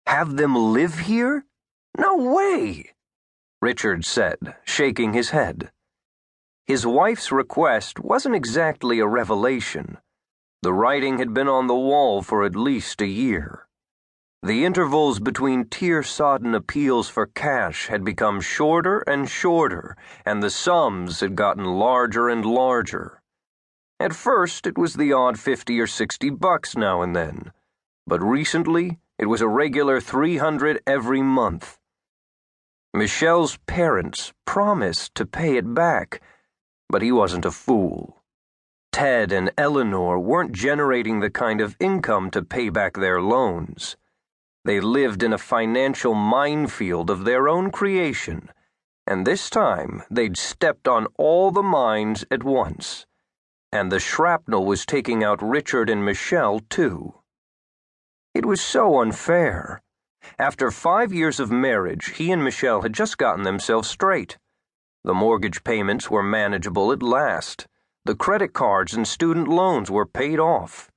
Have them live here? No way, Richard said, shaking his head. His wife's request wasn't exactly a revelation. The writing had been on the wall for at least a year. The intervals between tear-sodden appeals for cash had become shorter and shorter, and the sums had gotten larger and larger. At first, it was the odd $50 or $60 now and then, but recently it was a regular $300 every month. Michelle's parents promised to pay it back, but he wasn't a fool. Ted and Eleanor weren't generating the kind of income to pay back their loans. They lived in a financial minefield of their own creation, and this time they'd stepped on all the mines at once. And the shrapnel was taking out Richard and Michelle, too. It was so unfair. After 5 years of marriage, he and Michelle had just gotten themselves straight. The mortgage payments were manageable at last. The credit cards and student loans were paid off.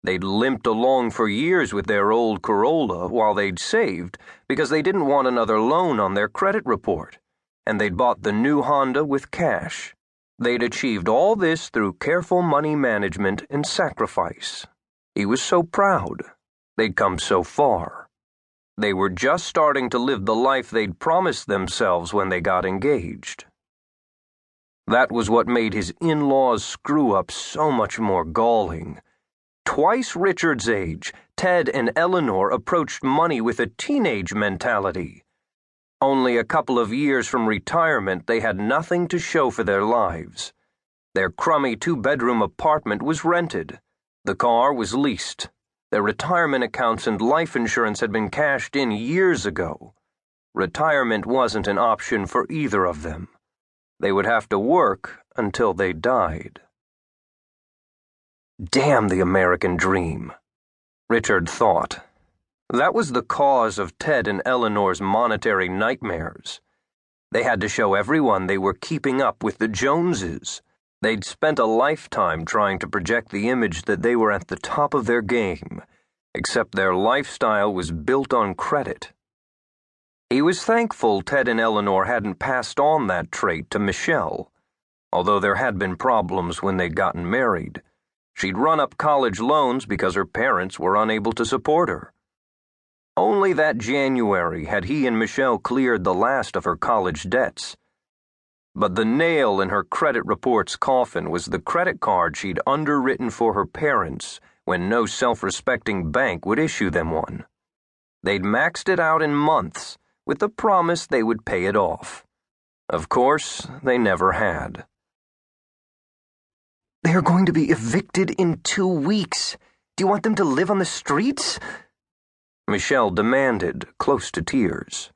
They'd limped along for years with their old Corolla while they'd saved because they didn't want another loan on their credit report, and they'd bought the new Honda with cash. They'd achieved all this through careful money management and sacrifice. He was so proud. They'd come so far. They were just starting to live the life they'd promised themselves when they got engaged. That was what made his in-laws' screw-up so much more galling. Twice Richard's age, Ted and Eleanor approached money with a teenage mentality. Only a couple of years from retirement, they had nothing to show for their lives. Their crummy 2-bedroom apartment was rented. The car was leased. Their retirement accounts and life insurance had been cashed in years ago. Retirement wasn't an option for either of them. They would have to work until they died. Damn the American dream, Richard thought. That was the cause of Ted and Eleanor's monetary nightmares. They had to show everyone they were keeping up with the Joneses. They'd spent a lifetime trying to project the image that they were at the top of their game, except their lifestyle was built on credit. He was thankful Ted and Eleanor hadn't passed on that trait to Michelle, although there had been problems when they'd gotten married. She'd run up college loans because her parents were unable to support her. Only that January had he and Michelle cleared the last of her college debts. But the nail in her credit report's coffin was the credit card she'd underwritten for her parents when no self-respecting bank would issue them one. They'd maxed it out in months with the promise they would pay it off. Of course, they never had. They are going to be evicted in 2 weeks. Do you want them to live on the streets? Michelle demanded, close to tears.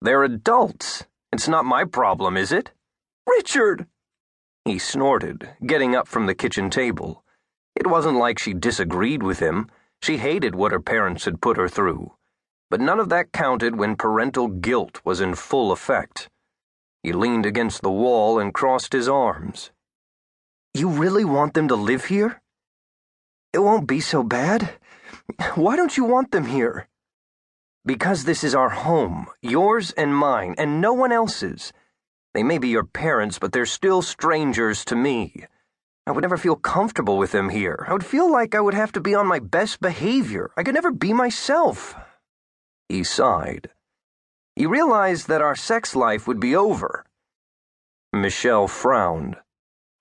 They're adults. It's not my problem, is it? Richard! He snorted, getting up from the kitchen table. It wasn't like she disagreed with him. She hated what her parents had put her through. But none of that counted when parental guilt was in full effect. He leaned against the wall and crossed his arms. You really want them to live here? It won't be so bad. Why don't you want them here? Because this is our home, yours and mine, and no one else's. They may be your parents, but they're still strangers to me. I would never feel comfortable with them here. I would feel like I would have to be on my best behavior. I could never be myself. He sighed. He realized that our sex life would be over. Michelle frowned.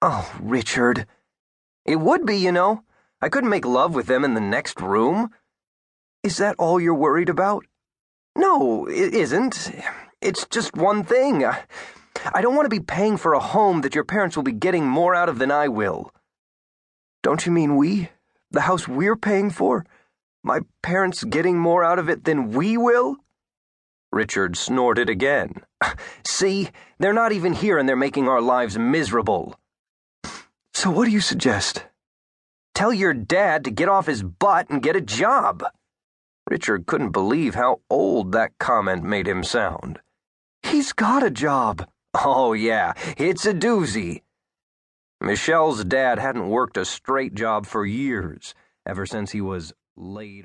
Oh, Richard. It would be, you know. I couldn't make love with them in the next room. Is that all you're worried about? No, it isn't. It's just one thing. I don't want to be paying for a home that your parents will be getting more out of than I will. Don't you mean we? The house we're paying for? My parents getting more out of it than we will? Richard snorted again. See, they're not even here and they're making our lives miserable. So what do you suggest? Tell your dad to get off his butt and get a job. Richard couldn't believe how old that comment made him sound. He's got a job. Oh, yeah, it's a doozy. Michelle's dad hadn't worked a straight job for years, ever since he was laid